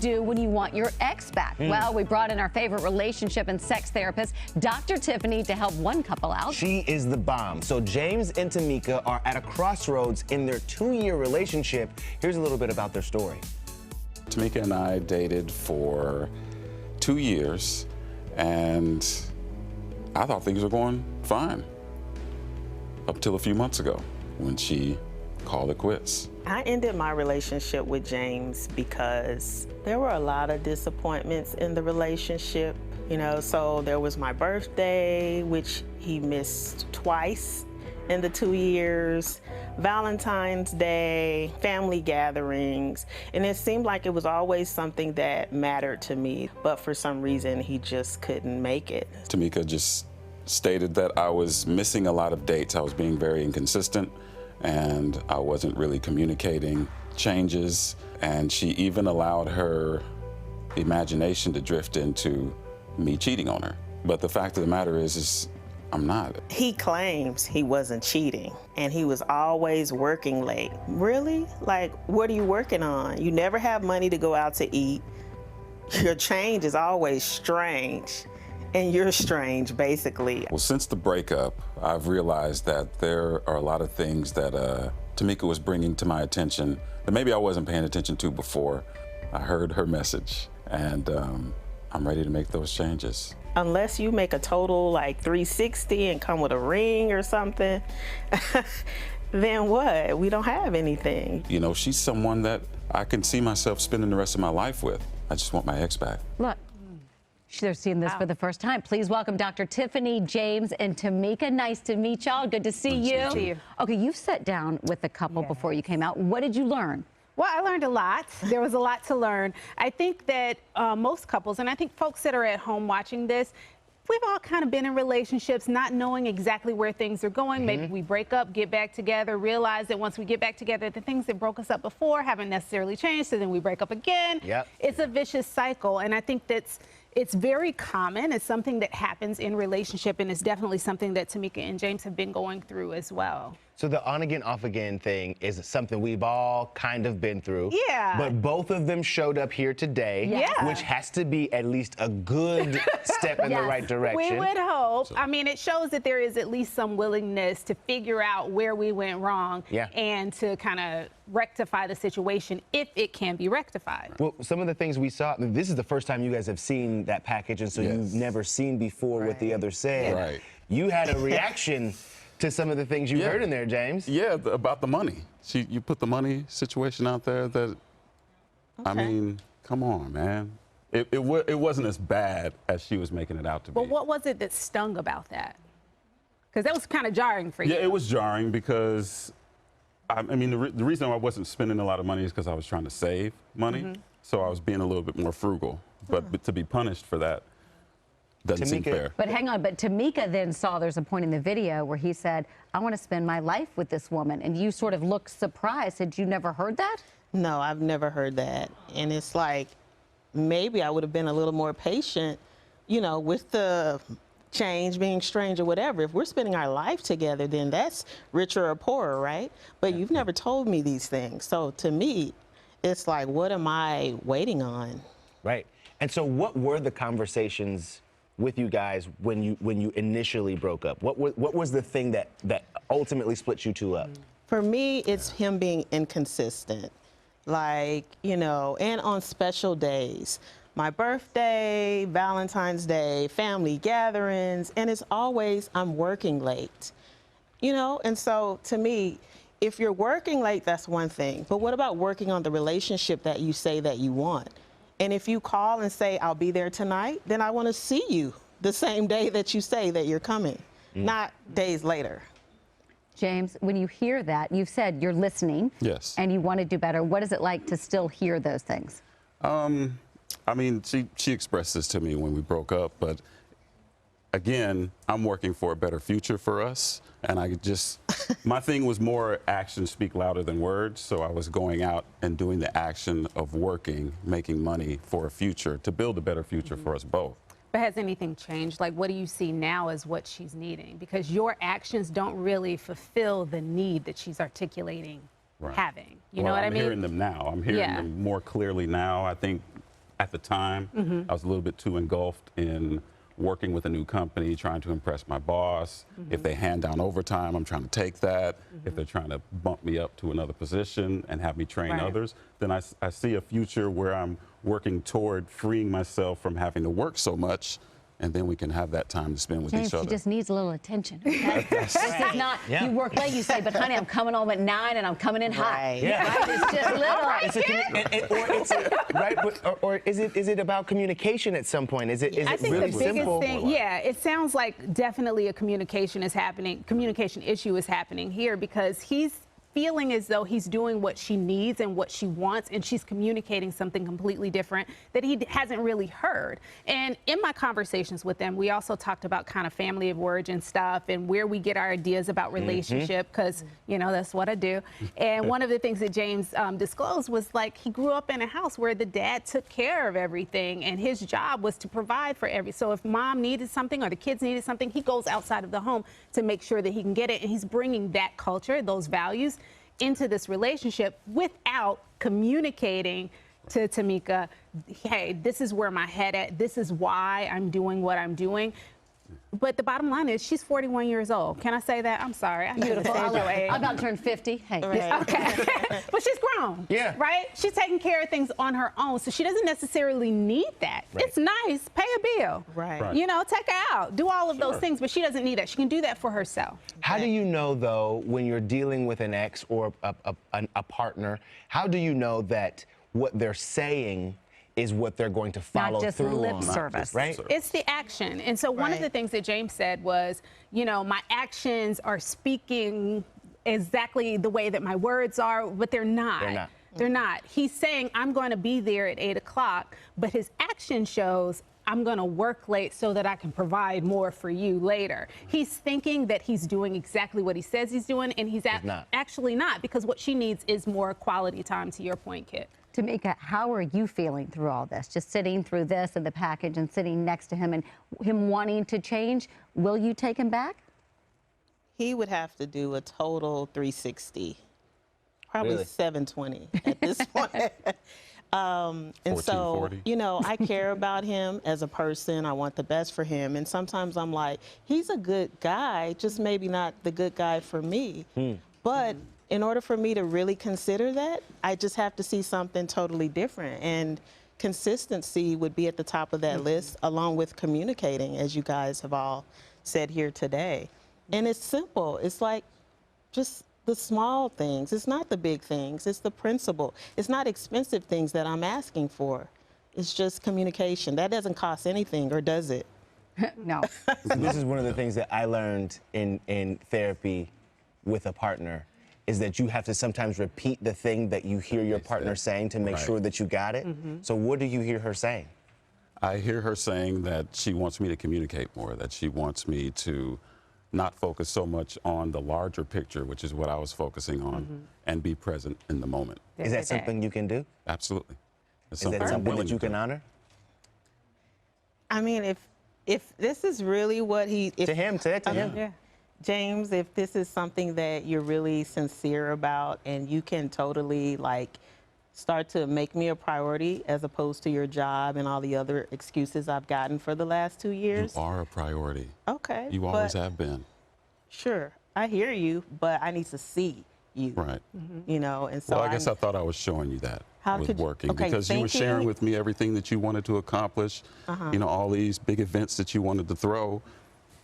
do when you want your ex back? Well, we brought in our favorite relationship and sex therapist, Dr. Tiffany, to help one couple out. She is the bomb. So James and Tymeka are at a crossroads in their 2-year relationship. Here's a little bit about their story. Tymeka and I dated for 2 years, and I thought things were going fine up till a few months ago when she called it quits. I ended my relationship with James because there were a lot of disappointments in the relationship. You know, so there was my birthday, which he missed twice in the 2 years, Valentine's Day, family gatherings, and it seemed like it was always something that mattered to me, but for some reason he just couldn't make it. Tymeka just stated that I was missing a lot of dates. I was being very inconsistent, and I wasn't really communicating changes, and she even allowed her imagination to drift into me cheating on her. But the fact of the matter is I'm not. He claims he wasn't cheating, and he was always working late. Really? Like, what are you working on? You never have money to go out to eat. Your change is always strange, and you're strange, basically. Well, since the breakup, I've realized that there are a lot of things that Tymeka was bringing to my attention that maybe I wasn't paying attention to before. I heard her message, and I'm ready to make those changes. Unless you make a total like 360 and come with a ring or something, then what? We don't have anything. You know, she's someone that I can see myself spending the rest of my life with. I just want my ex back. Look, they're seeing this for the first time. Please welcome Dr. Tiffany, James, and Tymeka. Nice to meet y'all. Good to see you. Okay, you've sat down with the couple before you came out. What did you learn? Well, I learned a lot. There was a lot to learn. I think that most couples, and I think folks that are at home watching this, we've all kind of been in relationships not knowing exactly where things are going. Maybe we break up, get back together, realize that once we get back together, the things that broke us up before haven't necessarily changed, so then we break up again. It's a vicious cycle, and I think it's very common. It's something that happens in relationship, and it's definitely something that Tymeka and James have been going through as well. So the on again, off again thing is something we've all kind of been through. Yeah. But both of them showed up here today, which has to be at least a good step in the right direction. We would hope. I mean, it shows that there is at least some willingness to figure out where we went wrong and to kind of rectify the situation if it can be rectified. Well, some of the things we saw, I mean, this is the first time you guys have seen that package, and so you've never seen before what the other said. You had a reaction to some of the things you heard in there, James. Yeah, about the money. You put the money situation out there that, I mean, come on, man. It wasn't as bad as she was making it out to be. But what was it that stung about that? Because that was kind of jarring for you. Yeah, it was jarring because, I mean, the reason I wasn't spending a lot of money is because I was trying to save money. So I was being a little bit more frugal. But to be punished for that doesn't seem fair. But hang on, but Tymeka then saw, there's a point in the video where he said, I want to spend my life with this woman. And you sort of looked surprised. Had you never heard that? No, I've never heard that. And it's like, maybe I would have been a little more patient, you know, with the change, being strange or whatever. If we're spending our life together, then that's richer or poorer, right? But you've never told me these things. So to me, it's like, what am I waiting on? Right. And so what were the conversations with you guys when you initially broke up? What was the thing that ultimately split you two up? For me, it's him being inconsistent. Like, you know, and on special days. My birthday, Valentine's Day, family gatherings, and it's always I'm working late. You know, and so to me, if you're working late, that's one thing. But what about working on the relationship that you say that you want? And if you call and say, I'll be there tonight, then I want to see you the same day that you say that you're coming, not days later. James, when you hear that, you've said you're listening. Yes. And you want to do better. What is it like to still hear those things? I mean, she expressed this to me when we broke up, but again, I'm working for a better future for us. And I just, my thing was more actions speak louder than words. So I was going out and doing the action of working, making money for a future, to build a better future for us both. But has anything changed? Like, what do you see now as what she's needing? Because your actions don't really fulfill the need that she's articulating having. You know what I mean? I'm hearing them now. I'm hearing them more clearly now. I think at the time, I was a little bit too engulfed in working with a new company, trying to impress my boss. If they hand down overtime, I'm trying to take that. If they're trying to bump me up to another position and have me train others, then I see a future where I'm working toward freeing myself from having to work so much, and then we can have that time to spend with James, each other. she just needs a little attention. Okay? This is not, you work late, you say, but honey, I'm coming home at 9 and I'm coming in hot. Right. Yeah. Right? It's just little. Or is it about communication at some point? Is it I think really the biggest simple? thing, yeah, it sounds like definitely a communication issue is happening here, because he's feeling as though he's doing what she needs and what she wants, and she's communicating something completely different that he hasn't really heard. And in my conversations with them, we also talked about kind of family of origin stuff and where we get our ideas about relationship, because, you know, that's what I do. And one of the things that James disclosed was, like, he grew up in a house where the dad took care of everything, and his job was to provide for so if mom needed something or the kids needed something, he goes outside of the home to make sure that he can get it. And he's bringing that culture, those values, into this relationship without communicating to Tymeka, hey, this is where my head at, this is why I'm doing what I'm doing. But the bottom line is, she's 41 years old. Can I say that? I'm sorry. I Beautiful. I'm about to turn 50. Hey. Right. Okay. But she's grown. Yeah. Right? She's taking care of things on her own. So she doesn't necessarily need that. Right. It's nice. Pay a bill. Right. You know, take her out. Do all of those things. But she doesn't need that. She can do that for herself. How do you know, though, when you're dealing with an ex or a partner, how do you know that what they're saying is what they're going to follow Not just through lip on? service. Right? It's the action. And so one of the things that James said was, you know, my actions are speaking exactly the way that my words are, but they're not. They're not. They're not. He's saying, I'm going to be there at 8 o'clock, but his action shows, I'm going to work late so that I can provide more for you later. He's thinking that he's doing exactly what he says he's doing, and he's actually not, because what she needs is more quality time, to your point, Kit. Tymeka, how are you feeling through all this? Just sitting through this and the package and sitting next to him and him wanting to change, will you take him back? He would have to do a total 360, probably Really? 720 at this point. And so, 1440. you know, I care about him as a person. I want the best for him. And sometimes I'm like, he's a good guy, just maybe not the good guy for me. But in order for me to really consider that, I just have to see something totally different. And consistency would be at the top of that list, along with communicating, as you guys have all said here today. And it's simple. It's like just the small things. It's not the big things. It's the principle. It's not expensive things that I'm asking for. It's just communication. That doesn't cost anything, or does it? No. This is one of the things that I learned in therapy with a partner, is that you have to sometimes repeat the thing that you hear your partner saying to make sure that you got it. So what do you hear her saying? I hear her saying that she wants me to communicate more, that she wants me to not focus so much on the larger picture, which is what I was focusing on, and be present in the moment. Is that something you can do? Absolutely. It's Is that I'm something willing that you to can do. honor? I mean, if this is really what he... To him, say it to him. Yeah. James, if this is something that you're really sincere about, and you can totally, like, start to make me a priority as opposed to your job and all the other excuses I've gotten for the last 2 years. You are a priority. Okay. You always have been. Sure, I hear you, but I need to see you. Right. You know, and so Well, I guess I thought I was showing you that How with could you- working, okay, because you were sharing thinking- with me everything that you wanted to accomplish, you know, all these big events that you wanted to throw.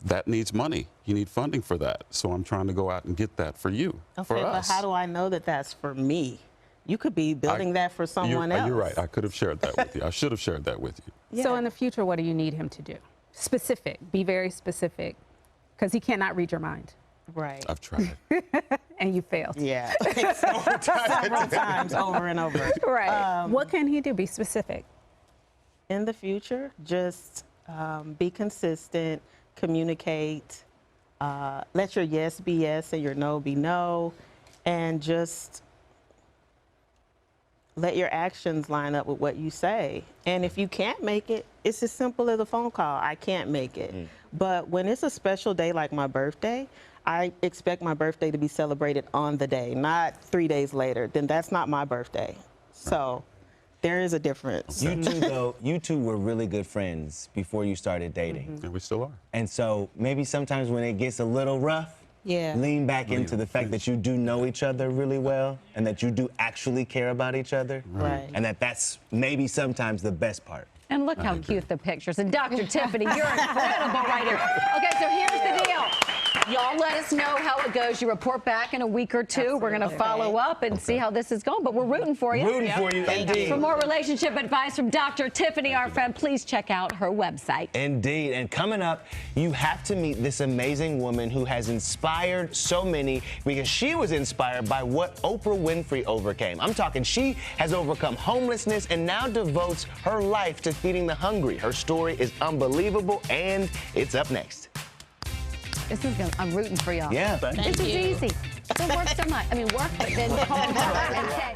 That needs money. You need funding for that. So I'm trying to go out and get that for you, for Okay, us. but how do I know that that's for me? You could be building that for someone else. You're right. I could have shared that with you. I should have shared that with you. So Yeah. in the future, what do you need him to do? Specific. Be very specific, because he cannot read your mind, Right. I've tried. and you failed. Yeah. Several times over and over. Right. What can he do? Be specific. In the future, just be consistent, communicate, let your yes be yes and your no be no, and just let your actions line up with what you say. And if you can't make it, it's as simple as a phone call. I can't make it. But when it's a special day like my birthday, I expect my birthday to be celebrated on the day, not 3 days later. Then that's not my birthday. So There is a difference. You two, though, you two were really good friends before you started dating. And we still are. And so maybe sometimes when it gets a little rough, lean back into the fact that you do know each other really well and that you do actually care about each other. Right. And that's maybe sometimes the best part. And look how cute the pictures. And Dr. Tiffany, you're incredible right here. Okay, so here's the deal. Y'all let us know how it goes. You report back in a week or two. Absolutely. We're going to follow up and see how this is going. But we're rooting for you. Rooting for you, indeed. For more relationship advice from Dr. Tiffany, our friend, please check out her website. Indeed. And coming up, you have to meet this amazing woman who has inspired so many because she was inspired by what Oprah Winfrey overcame. I'm talking she has overcome homelessness and now devotes her life to feeding the hungry. Her story is unbelievable, and it's up next. This is good. I'm rooting for y'all. Yeah. This is easy. Don't work so much. I mean, work, but then call her and say.